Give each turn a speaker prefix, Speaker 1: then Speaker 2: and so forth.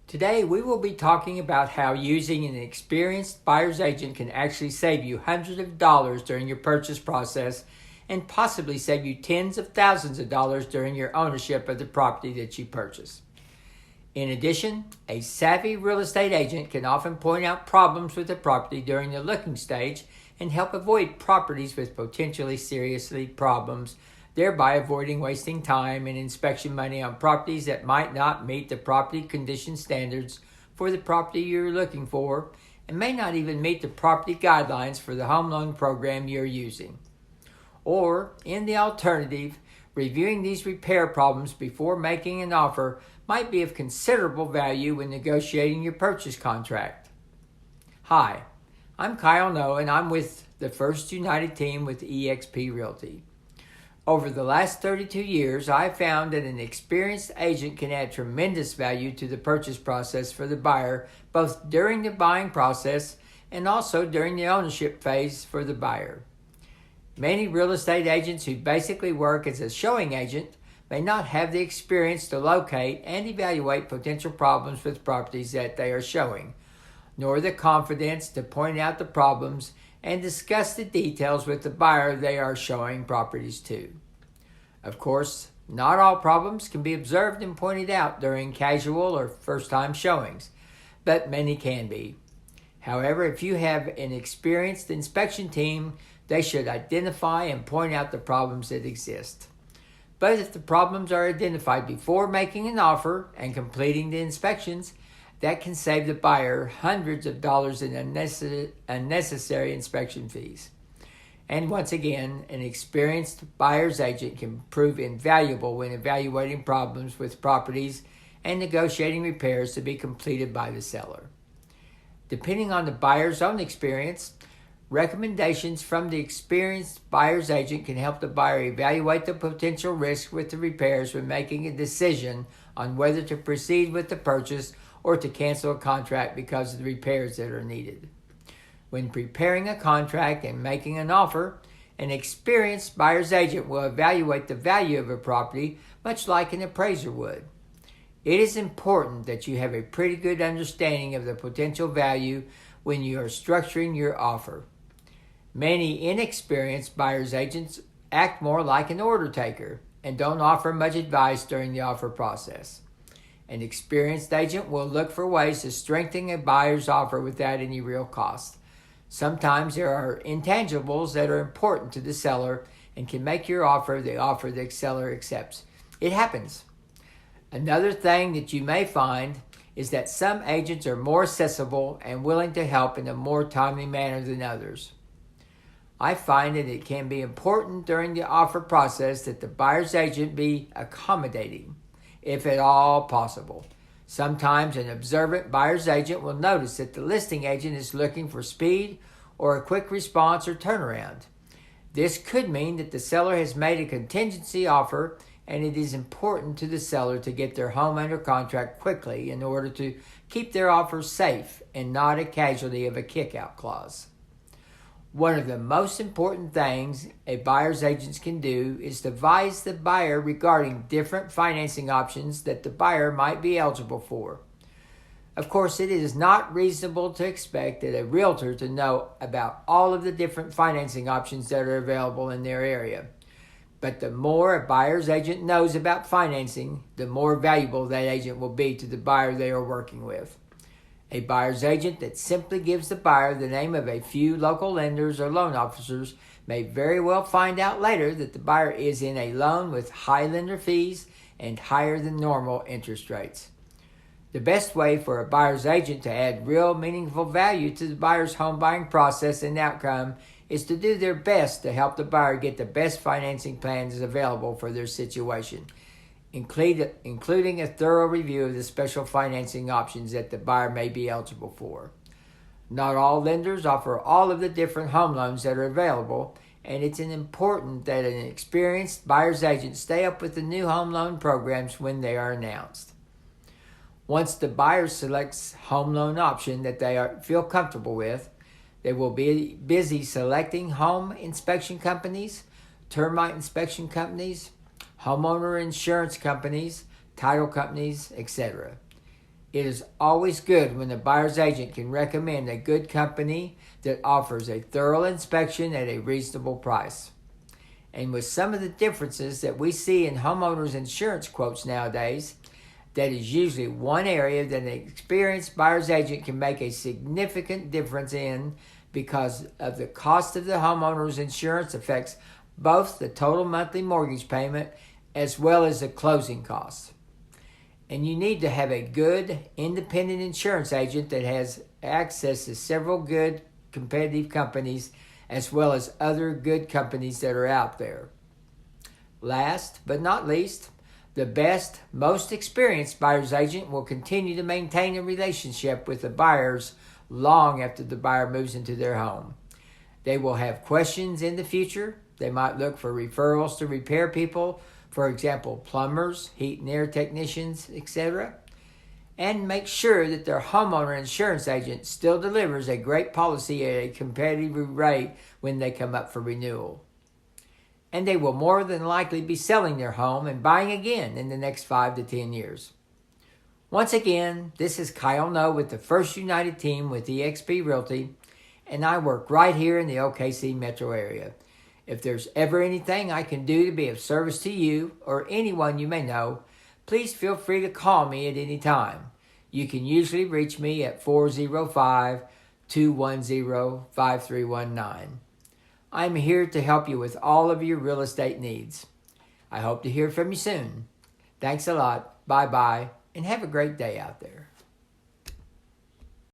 Speaker 1: Today, we will be talking about how using an experienced buyer's agent can actually save you hundreds of dollars during your purchase process and possibly save you tens of thousands of dollars during your ownership of the property that you purchase. In addition, a savvy real estate agent can often point out problems with the property during the looking stage and help avoid properties with potentially serious problems, thereby avoiding wasting time and inspection money on properties that might not meet the property condition standards for the property you're looking for and may not even meet the property guidelines for the home loan program you're using. Or, in the alternative, reviewing these repair problems before making an offer might be of considerable value when negotiating your purchase contract. Hi, I'm Kyle Noah and I'm with the First United team with eXp Realty. Over the last 32 years, I've found that an experienced agent can add tremendous value to the purchase process for the buyer, both during the buying process and also during the ownership phase for the buyer. Many real estate agents who basically work as a showing agent may not have the experience to locate and evaluate potential problems with properties that they are showing, nor the confidence to point out the problems and discuss the details with the buyer they are showing properties to. Of course, not all problems can be observed and pointed out during casual or first-time showings, but many can be. However, if you have an experienced inspection team, they should identify and point out the problems that exist. But if the problems are identified before making an offer and completing the inspections, that can save the buyer hundreds of dollars in unnecessary inspection fees. And once again, an experienced buyer's agent can prove invaluable when evaluating problems with properties and negotiating repairs to be completed by the seller. Depending on the buyer's own experience, recommendations from the experienced buyer's agent can help the buyer evaluate the potential risk with the repairs when making a decision on whether to proceed with the purchase or to cancel a contract because of the repairs that are needed. When preparing a contract and making an offer, an experienced buyer's agent will evaluate the value of a property much like an appraiser would. It is important that you have a pretty good understanding of the potential value when you are structuring your offer. Many inexperienced buyer's agents act more like an order taker and don't offer much advice during the offer process. An experienced agent will look for ways to strengthen a buyer's offer without any real cost. Sometimes there are intangibles that are important to the seller and can make your offer the offer the seller accepts. It happens. Another thing that you may find is that some agents are more accessible and willing to help in a more timely manner than others. I find that it can be important during the offer process that the buyer's agent be accommodating, if at all possible. Sometimes an observant buyer's agent will notice that the listing agent is looking for speed or a quick response or turnaround. This could mean that the seller has made a contingency offer and it is important to the seller to get their home under contract quickly in order to keep their offer safe and not a casualty of a kick-out clause. One of the most important things a buyer's agent can do is to advise the buyer regarding different financing options that the buyer might be eligible for. Of course, it is not reasonable to expect that a realtor to know about all of the different financing options that are available in their area. But the more a buyer's agent knows about financing, the more valuable that agent will be to the buyer they are working with. A buyer's agent that simply gives the buyer the name of a few local lenders or loan officers may very well find out later that the buyer is in a loan with high lender fees and higher than normal interest rates. The best way for a buyer's agent to add real meaningful value to the buyer's home buying process and outcome is to do their best to help the buyer get the best financing plans available for their situation, including a thorough review of the special financing options that the buyer may be eligible for. Not all lenders offer all of the different home loans that are available, and it's important that an experienced buyer's agent stay up with the new home loan programs when they are announced. Once the buyer selects home loan option that they feel comfortable with, they will be busy selecting home inspection companies, termite inspection companies, homeowner insurance companies, title companies, etc. It is always good when the buyer's agent can recommend a good company that offers a thorough inspection at a reasonable price. And with some of the differences that we see in homeowners insurance quotes nowadays, that is usually one area that an experienced buyer's agent can make a significant difference in, because of the cost of the homeowner's insurance affects both the total monthly mortgage payment as well as the closing costs. And you need to have a good independent insurance agent that has access to several good competitive companies as well as other good companies that are out there. Last but not least, the best, most experienced buyer's agent will continue to maintain a relationship with the buyers long after the buyer moves into their home. They will have questions in the future. They might look for referrals to repair people, for example, plumbers, heat and air technicians, etc., and make sure that their homeowner insurance agent still delivers a great policy at a competitive rate when they come up for renewal. And they will more than likely be selling their home and buying again in the next 5 to 10 years. Once again, this is Kyle No with the First United Team with eXp Realty, and I work right here in the OKC metro area. If there's ever anything I can do to be of service to you or anyone you may know, please feel free to call me at any time. You can usually reach me at 405-210-5319. I'm here to help you with all of your real estate needs. I hope to hear from you soon. Thanks a lot. Bye-bye, and have a great day out there.